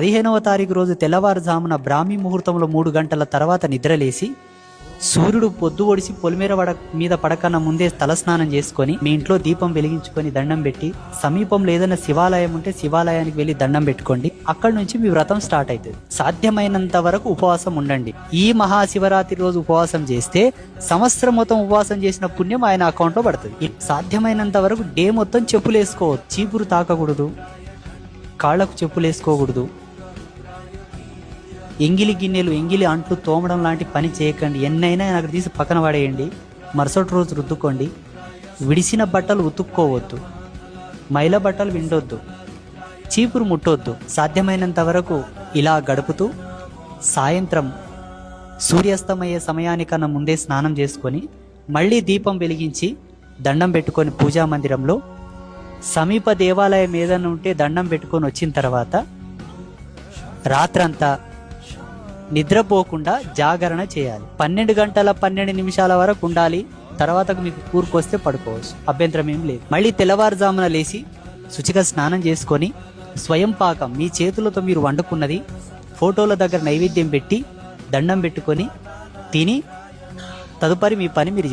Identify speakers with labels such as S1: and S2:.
S1: 15వ తారీఖు రోజు తెల్లవారుజామున బ్రాహ్మీ ముహూర్తంలో 3 గంటల తర్వాత నిద్రలేసి సూర్యుడు పొద్దు ఒడిసి పొలిమేర మీద పడకన్న ముందే తలస్నానం చేసుకొని మీ ఇంట్లో దీపం వెలిగించుకొని దండం పెట్టి సమీపంలో ఏదైనా శివాలయం ఉంటే శివాలయానికి వెళ్ళి దండం పెట్టుకోండి. అక్కడి నుంచి మీ వ్రతం స్టార్ట్ అవుతుంది. సాధ్యమైనంత వరకు ఉపవాసం ఉండండి. ఈ మహాశివరాత్రి రోజు ఉపవాసం చేస్తే సంవత్సరం మొత్తం ఉపవాసం చేసిన పుణ్యం ఆయన అకౌంట్లో పడుతుంది. సాధ్యమైనంత వరకు డే మొత్తం చెప్పులు వేసుకోవద్దు, చీపురు తాకకూడదు, కాళ్లకు చెప్పులు వేసుకోకూడదు, ఎంగిలి గిన్నెలు ఎంగిలి అంట్లు తోమడం లాంటి పని చేయకండి. ఎన్నైనా అక్కడ తీసి పక్కన పడేయండి. మరుసటి రోజు రుద్దుకోండి. విడిసిన బట్టలు ఉతుక్కోవద్దు, మైల బట్టలు విండొద్దు, చీపురు ముట్టొద్దు. సాధ్యమైనంత వరకు ఇలా గడుపుతూ సాయంత్రం సూర్యాస్తమయ్యే సమయానికన్నా ముందే స్నానం చేసుకొని మళ్ళీ దీపం వెలిగించి దండం పెట్టుకొని పూజా మందిరంలో సమీప దేవాలయం ఏదైనా ఉంటే దండం పెట్టుకొని వచ్చిన తర్వాత రాత్రంతా నిద్రపోకుండా జాగరణ చేయాలి. 12 గంటల 12 నిమిషాల వరకు ఉండాలి. తర్వాత మీకు కూరుకొస్తే పడుకోవచ్చు, అభ్యంతరం ఏం లేదు. మళ్ళీ తెల్లవారుజామున లేచి శుచిగా స్నానం చేసుకొని స్వయం పాకం మీ చేతులతో మీరు వండుకున్నది ఫోటోల దగ్గర నైవేద్యం పెట్టి దండం పెట్టుకొని తిని తదుపరి మీ పని మీరు